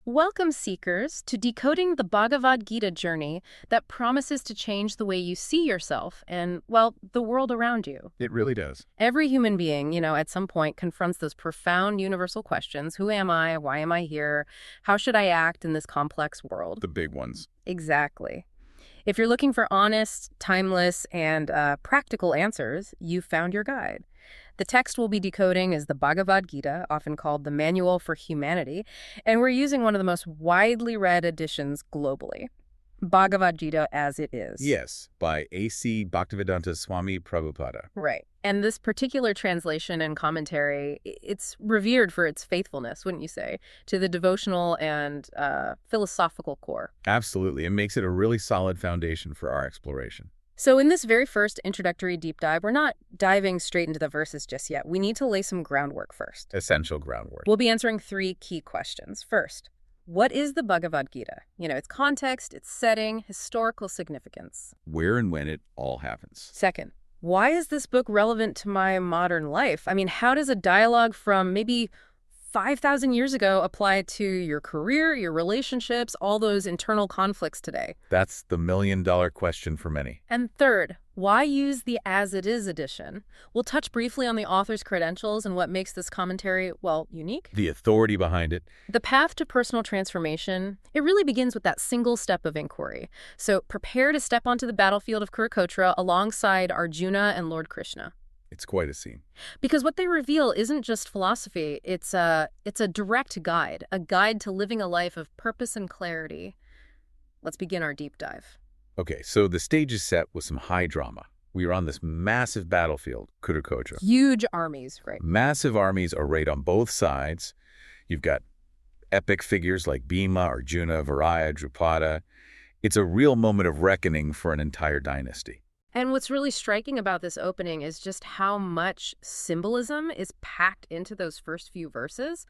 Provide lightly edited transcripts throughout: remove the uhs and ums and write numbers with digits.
Welcome, seekers, to decoding the Bhagavad Gita journey that promises to change the way you see yourself and, well, the world around you. It really does. Every human being, at some point confronts those profound universal questions. Who am I? Why am I here? How should I act in this complex world? The big ones. Exactly. If you're looking for honest, timeless, and practical answers, you've found your guide. The text we'll be decoding is the Bhagavad Gita, often called the Manual for Humanity, and we're using one of the most widely read editions globally, Bhagavad Gita as it is. Yes, by A.C. Bhaktivedanta Swami Prabhupada. Right. And this particular translation and commentary, it's revered for its faithfulness, wouldn't you say, to the devotional and philosophical core. Absolutely. It makes it a really solid foundation for our exploration. So in this very first introductory deep dive, we're not diving straight into the verses just yet. We need to lay some groundwork first. Essential groundwork. We'll be answering three key questions. First, what is the Bhagavad Gita? Its context, its setting, historical significance. Where and when it all happens. Second, why is this book relevant to my modern life? How does a dialogue from maybe 5,000 years ago apply to your career, your relationships, all those internal conflicts today? That's the million-dollar question for many. And third, why use the As It Is edition? We'll touch briefly on the author's credentials and what makes this commentary, well, unique. The authority behind it. The path to personal transformation, it really begins with that single step of inquiry. So prepare to step onto the battlefield of Kurukshetra alongside Arjuna and Lord Krishna. It's quite a scene. Because what they reveal isn't just philosophy, it's a direct guide, a guide to living a life of purpose and clarity. Let's begin our deep dive. Okay, so the stage is set with some high drama. We are on this massive battlefield, Kurukshetra. Huge armies, right? Massive armies arrayed on both sides. You've got epic figures like Bhima, Arjuna, Viraya, Drupada. It's a real moment of reckoning for an entire dynasty. And what's really striking about this opening is just how much symbolism is packed into those first few verses.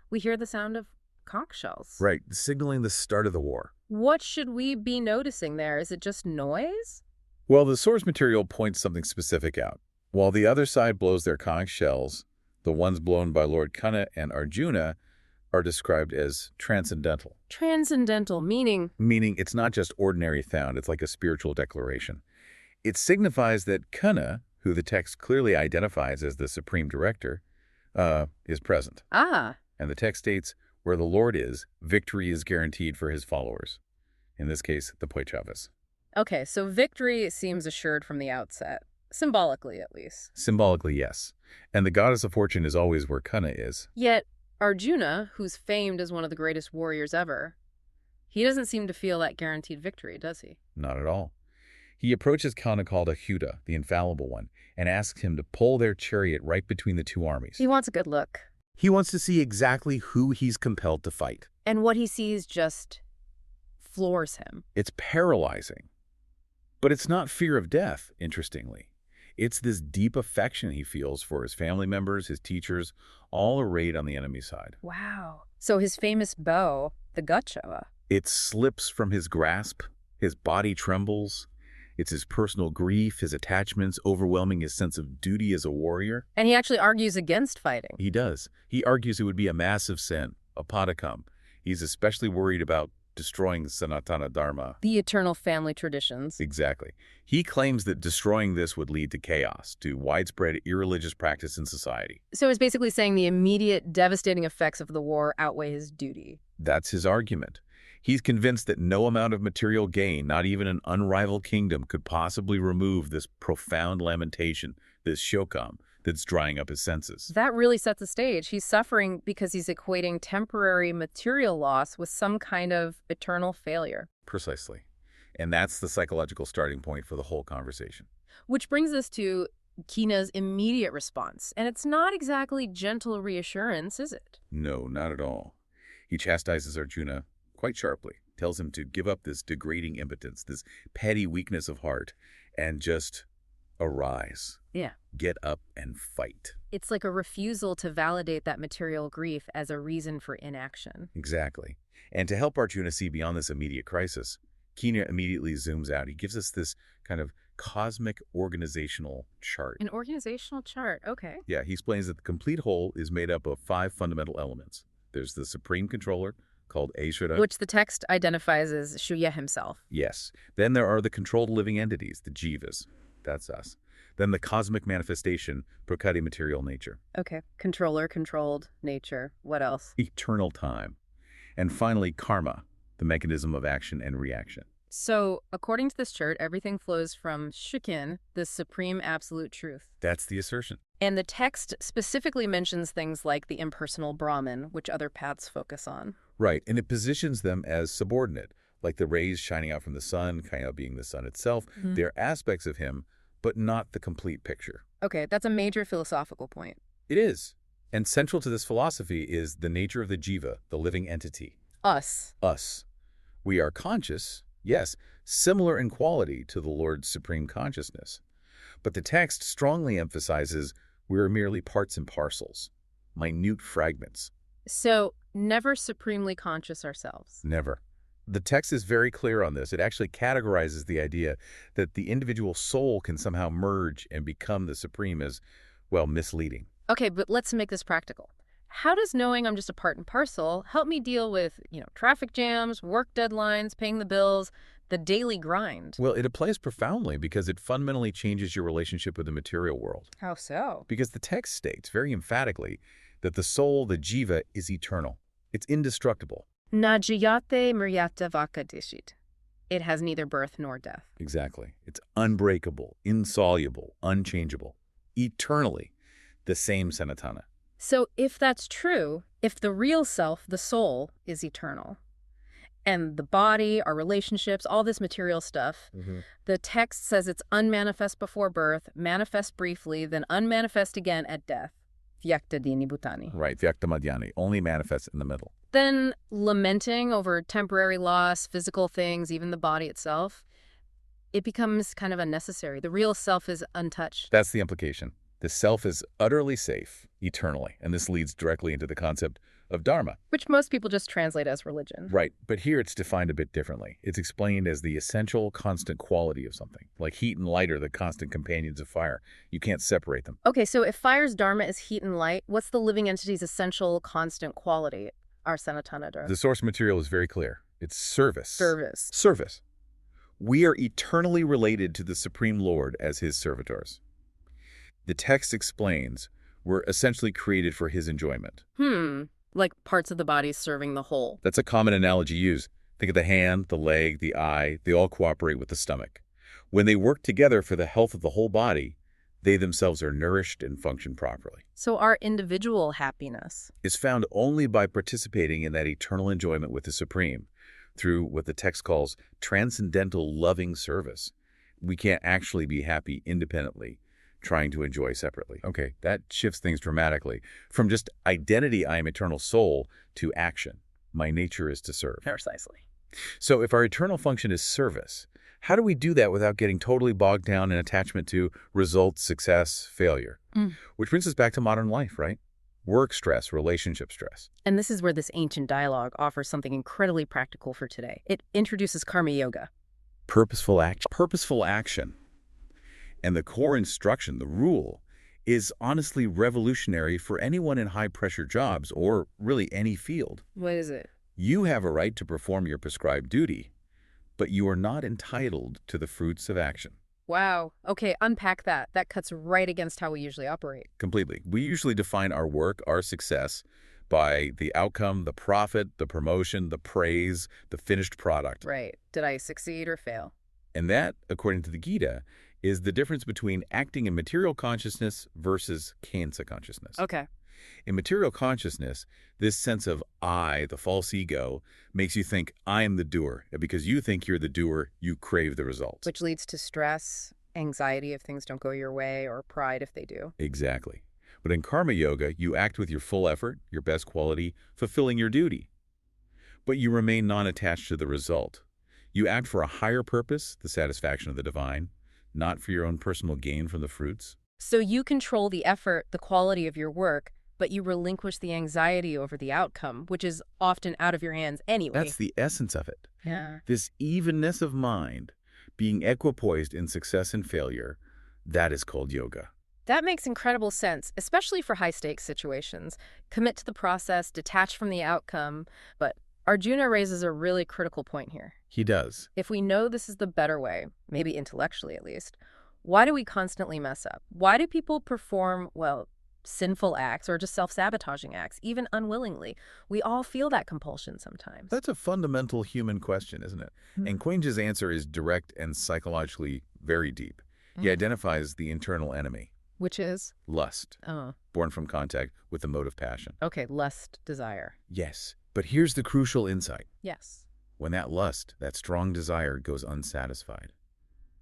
We hear the sound of conch shells. Right, signaling the start of the war. What should we be noticing there? Is it just noise? Well, the source material points something specific out. While the other side blows their conch shells, the ones blown by Lord Krishna and Arjuna are described as transcendental. Transcendental, meaning? Meaning it's not just ordinary sound, it's like a spiritual declaration. It signifies that Krishna, who the text clearly identifies as the supreme director, is present. Ah. And the text states, where the Lord is, victory is guaranteed for his followers. In this case, the Paichavas. Okay, so victory seems assured from the outset. Symbolically, at least. Symbolically, yes. And the goddess of fortune is always where Krishna is. Yet, Arjuna, who's famed as one of the greatest warriors ever, he doesn't seem to feel that guaranteed victory, does he? Not at all. He approaches Krishna called Achyuta, the infallible one, and asks him to pull their chariot right between the two armies. He wants a good look. He wants to see exactly who he's compelled to fight. And what he sees just floors him. It's paralyzing. But it's not fear of death, interestingly. It's this deep affection he feels for his family members, his teachers, all arrayed on the enemy side. Wow. So his famous bow, the Gachava. It slips from his grasp. His body trembles. It's his personal grief, his attachments, overwhelming his sense of duty as a warrior. And he actually argues against fighting. He does. He argues it would be a massive sin, a patakam. He's especially worried about destroying Sanatana Dharma. The eternal family traditions. Exactly. He claims that destroying this would lead to chaos, to widespread irreligious practice in society. So he's basically saying the immediate devastating effects of the war outweigh his duty. That's his argument. He's convinced that no amount of material gain, not even an unrivaled kingdom, could possibly remove this profound lamentation, this shokam, that's drying up his senses. That really sets the stage. He's suffering because he's equating temporary material loss with some kind of eternal failure. Precisely. And that's the psychological starting point for the whole conversation. Which brings us to Krishna's immediate response. And it's not exactly gentle reassurance, is it? No, not at all. He chastises Arjuna quite sharply, tells him to give up this degrading impotence, this petty weakness of heart, and just arise. Yeah. Get up and fight. It's like a refusal to validate that material grief as a reason for inaction. Exactly. And to help Arjuna see beyond this immediate crisis, Krishna immediately zooms out. He gives us this kind of cosmic organizational chart. An organizational chart, okay. Yeah, he explains that the complete whole is made up of 5 fundamental elements. There's the supreme controller, called Ashura. Which the text identifies as Shuya himself. Yes. Then there are the controlled living entities, the jivas. That's us. Then the cosmic manifestation, prakriti, material nature. Okay. Controller, controlled, nature. What else? Eternal time. And finally, karma, the mechanism of action and reaction. So, according to this chart, everything flows from Shukin, the supreme absolute truth. That's the assertion. And the text specifically mentions things like the impersonal Brahman, which other paths focus on. Right, and it positions them as subordinate, like the rays shining out from the sun, Kaya being the sun itself. They're aspects of him, but not the complete picture. Okay, that's a major philosophical point. It is. And central to this philosophy is the nature of the jiva, the living entity. Us. Us. We are conscious, yes, similar in quality to the Lord's supreme consciousness. But the text strongly emphasizes we are merely parts and parcels, minute fragments. So, never supremely conscious ourselves. Never. The text is very clear on this. It actually categorizes the idea that the individual soul can somehow merge and become the supreme as, well, misleading. Okay, but let's make this practical. How does knowing I'm just a part and parcel help me deal with, traffic jams, work deadlines, paying the bills, the daily grind? Well, it applies profoundly because it fundamentally changes your relationship with the material world. How so? Because the text states very emphatically that the soul, the jiva, is eternal. It's indestructible. Na jayate mriata vakadishit. It has neither birth nor death. Exactly. It's unbreakable, insoluble, unchangeable, eternally the same Sanatana. So if that's true, if the real self, the soul, is eternal, and the body, our relationships, all this material stuff, the text says it's unmanifest before birth, manifest briefly, then unmanifest again at death. Vyaktadini bhutani. Right, Vyaktamadhyani, only manifests in the middle. Then lamenting over temporary loss, physical things, even the body itself, it becomes kind of unnecessary. The real self is untouched. That's the implication. The self is utterly safe, eternally, and this leads directly into the concept of dharma. Which most people just translate as religion. Right, but here it's defined a bit differently. It's explained as the essential, constant quality of something. Like heat and light are the constant companions of fire. You can't separate them. Okay, so if fire's dharma is heat and light, what's the living entity's essential, constant quality? Our Sanatana Dharma. The source material is very clear. It's service. Service. Service. We are eternally related to the Supreme Lord as his servitors. The text explains we're essentially created for his enjoyment. Like parts of the body serving the whole. That's a common analogy used. Think of the hand, the leg, the eye. They all cooperate with the stomach. When they work together for the health of the whole body, they themselves are nourished and function properly. So our individual happiness Is found only by participating in that eternal enjoyment with the Supreme through what the text calls transcendental loving service. We can't actually be happy independently, trying to enjoy separately. Okay, that shifts things dramatically. From just identity, I am eternal soul, to action. My nature is to serve. Precisely. So if our eternal function is service, how do we do that without getting totally bogged down in attachment to results, success, failure? Which brings us back to modern life, right? Work stress, relationship stress. And this is where this ancient dialogue offers something incredibly practical for today. It introduces karma yoga. Purposeful action. Purposeful action. And the core instruction, the rule, is honestly revolutionary for anyone in high-pressure jobs or really any field. What is it? You have a right to perform your prescribed duty, but you are not entitled to the fruits of action. Wow. Okay, unpack that. That cuts right against how we usually operate. Completely. We usually define our work, our success, by the outcome, the profit, the promotion, the praise, the finished product. Right. Did I succeed or fail? And that, according to the Gita, is the difference between acting in material consciousness versus Kansa consciousness. Okay. In material consciousness, this sense of I, the false ego, makes you think I am the doer. And because you think you're the doer, you crave the results. Which leads to stress, anxiety if things don't go your way, or pride if they do. Exactly. But in karma yoga, you act with your full effort, your best quality, fulfilling your duty. But you remain non-attached to the result. You act for a higher purpose, the satisfaction of the divine, not for your own personal gain from the fruits. So you control the effort, the quality of your work, but you relinquish the anxiety over the outcome, which is often out of your hands anyway. That's the essence of it. Yeah. This evenness of mind, being equipoised in success and failure, that is called yoga. That makes incredible sense, especially for high-stakes situations. Commit to the process, detach from the outcome, but Arjuna raises a really critical point here. He does. If we know this is the better way, maybe intellectually at least, why do we constantly mess up? Why do people perform, well, sinful acts or just self-sabotaging acts, even unwillingly? We all feel that compulsion sometimes. That's a fundamental human question, isn't it? And Quenge's answer is direct and psychologically very deep. He identifies the internal enemy. Which is? Lust. Oh. Born from contact with the motive passion. Okay, lust, desire. Yes. But here's the crucial insight. Yes. When that lust, that strong desire, goes unsatisfied,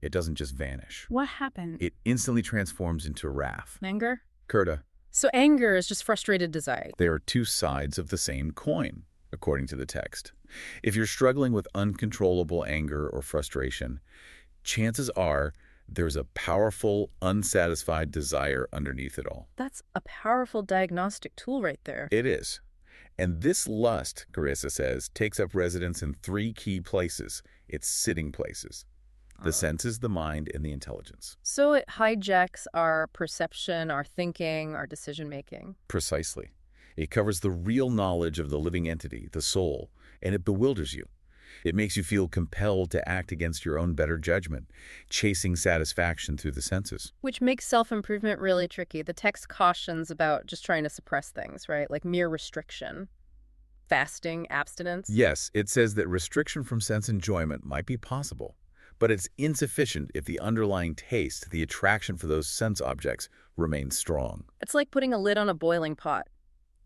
it doesn't just vanish. What happened? It instantly transforms into wrath. Anger? Kurta. So anger is just frustrated desire. They are two sides of the same coin, according to the text. If you're struggling with uncontrollable anger or frustration, chances are there's a powerful, unsatisfied desire underneath it all. That's a powerful diagnostic tool right there. It is. And this lust, Carissa says, takes up residence in three key places. Its sitting places. The senses, the mind, and the intelligence. So it hijacks our perception, our thinking, our decision-making. Precisely. It covers the real knowledge of the living entity, the soul, and it bewilders you. It makes you feel compelled to act against your own better judgment, chasing satisfaction through the senses. Which makes self-improvement really tricky. The text cautions about just trying to suppress things, right? Like mere restriction, fasting, abstinence. Yes, it says that restriction from sense enjoyment might be possible, but it's insufficient if the underlying taste, the attraction for those sense objects, remains strong. It's like putting a lid on a boiling pot.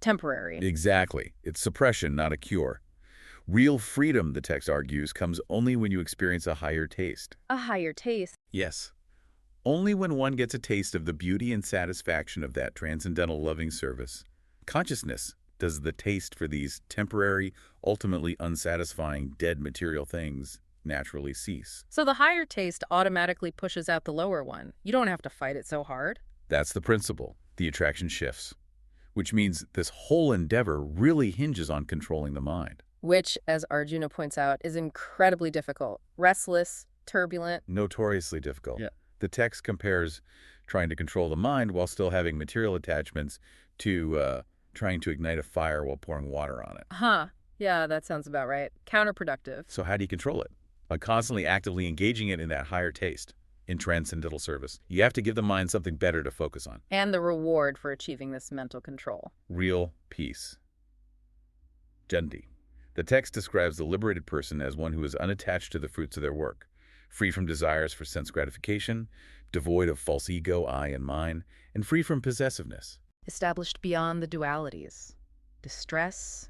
Temporary. Exactly. It's suppression, not a cure. Real freedom, the text argues, comes only when you experience a higher taste. A higher taste. Yes. Only when one gets a taste of the beauty and satisfaction of that transcendental loving service. Consciousness does the taste for these temporary, ultimately unsatisfying, dead material things naturally cease. So the higher taste automatically pushes out the lower one. You don't have to fight it so hard. That's the principle. The attraction shifts. Which means this whole endeavor really hinges on controlling the mind. Which, as Arjuna points out, is incredibly difficult. Restless, turbulent. Notoriously difficult. Yeah. The text compares trying to control the mind while still having material attachments to trying to ignite a fire while pouring water on it. Huh. Yeah, that sounds about right. Counterproductive. So how do you control it? By constantly actively engaging it in that higher taste, in transcendental service. You have to give the mind something better to focus on. And the reward for achieving this mental control. Real peace. Janti. The text describes the liberated person as one who is unattached to the fruits of their work, free from desires for sense gratification, devoid of false ego, I and mine, and free from possessiveness. Established beyond the dualities. Distress,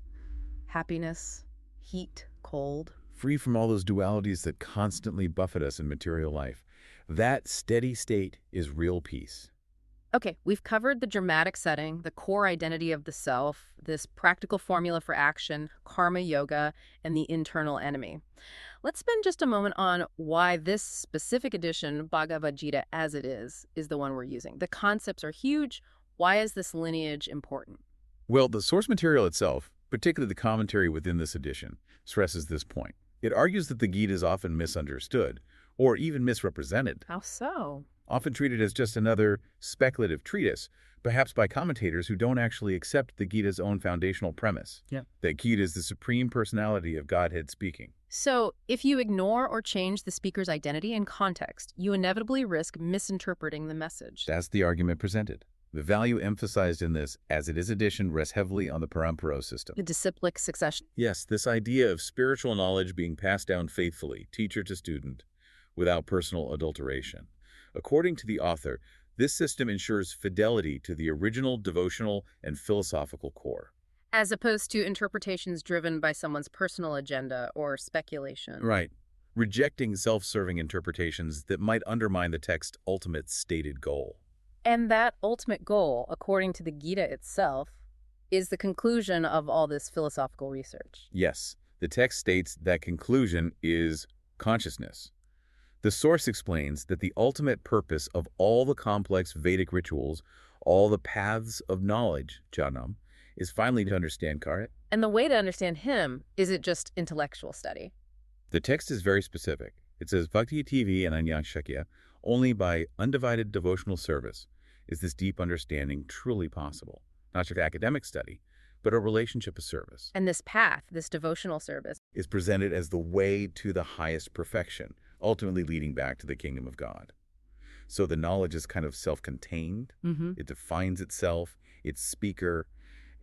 happiness, heat, cold. Free from all those dualities that constantly buffet us in material life. That steady state is real peace. Okay, we've covered the dramatic setting, the core identity of the self, this practical formula for action, karma yoga, and the internal enemy. Let's spend just a moment on why this specific edition, Bhagavad Gita as it is the one we're using. The concepts are huge. Why is this lineage important? Well, the source material itself, particularly the commentary within this edition, stresses this point. It argues that the Gita is often misunderstood, or even misrepresented. How so? Often treated as just another speculative treatise, perhaps by commentators who don't actually accept the Gita's own foundational premise. Yeah. That Gita is the supreme personality of Godhead speaking. So, if you ignore or change the speaker's identity and context, you inevitably risk misinterpreting the message. That's the argument presented. The value emphasized in this as it is edition rests heavily on the paramparo system. The disciplic succession. Yes, this idea of spiritual knowledge being passed down faithfully, teacher to student, without personal adulteration. According to the author, this system ensures fidelity to the original devotional and philosophical core. As opposed to interpretations driven by someone's personal agenda or speculation. Right. Rejecting self-serving interpretations that might undermine the text's ultimate stated goal. And that ultimate goal, according to the Gita itself, is the conclusion of all this philosophical research. Yes, the text states that conclusion is consciousness. The source explains that the ultimate purpose of all the complex Vedic rituals, all the paths of knowledge, jnanam, is finally to understand Karit. And the way to understand him isn't just intellectual study. The text is very specific. It says, Bhakti TV and Anyashakya, only by undivided devotional service is this deep understanding truly possible. Not just academic study, but a relationship of service. And this path, this devotional service. Is presented as the way to the highest perfection, ultimately leading back to the kingdom of God. So the knowledge is kind of self-contained. It defines itself, its speaker,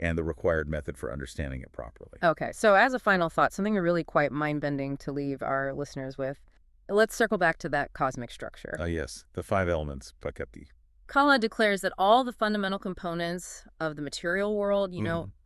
and the required method for understanding it properly. Okay, so as a final thought, something really quite mind-bending to leave our listeners with. Let's circle back to that cosmic structure. Yes, the 5 elements, Prakati. Kala declares that all the fundamental components of the material world,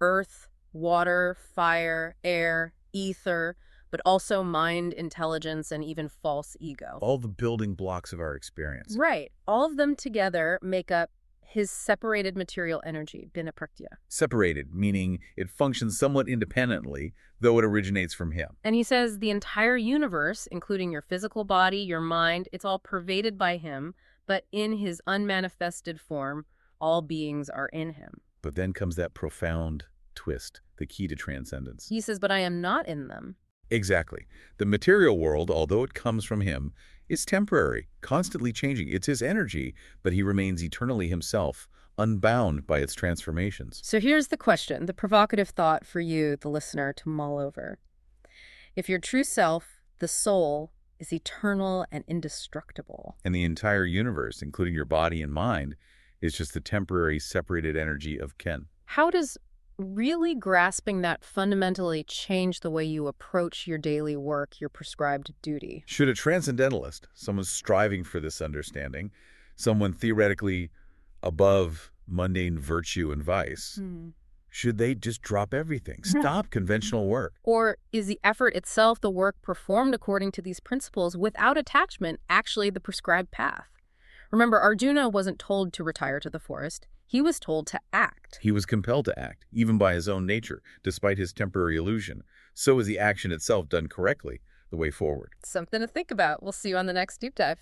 earth, water, fire, air, ether, but also mind, intelligence, and even false ego. All the building blocks of our experience. Right. All of them together make up his separated material energy, Binaprakya. Separated, meaning it functions somewhat independently, though it originates from him. And he says the entire universe, including your physical body, your mind, it's all pervaded by him, but in his unmanifested form, all beings are in him. But then comes that profound twist, the key to transcendence. He says, but I am not in them. Exactly. The material world, although it comes from him, is temporary, constantly changing. It's his energy, but he remains eternally himself, unbound by its transformations. So here's the question, the provocative thought for you, the listener, to mull over. If your true self, the soul, is eternal and indestructible. And the entire universe, including your body and mind, is just the temporary separated energy of Ken. How does really grasping that fundamentally change the way you approach your daily work, your prescribed duty? Should a transcendentalist, someone striving for this understanding, someone theoretically above mundane virtue and vice, should they just drop everything, stop conventional work? Or is the effort itself, the work performed according to these principles without attachment, actually the prescribed path? Remember, Arjuna wasn't told to retire to the forest. He was told to act. He was compelled to act, even by his own nature, despite his temporary illusion. So is the action itself done correctly the way forward. Something to think about. We'll see you on the next Deep Dive.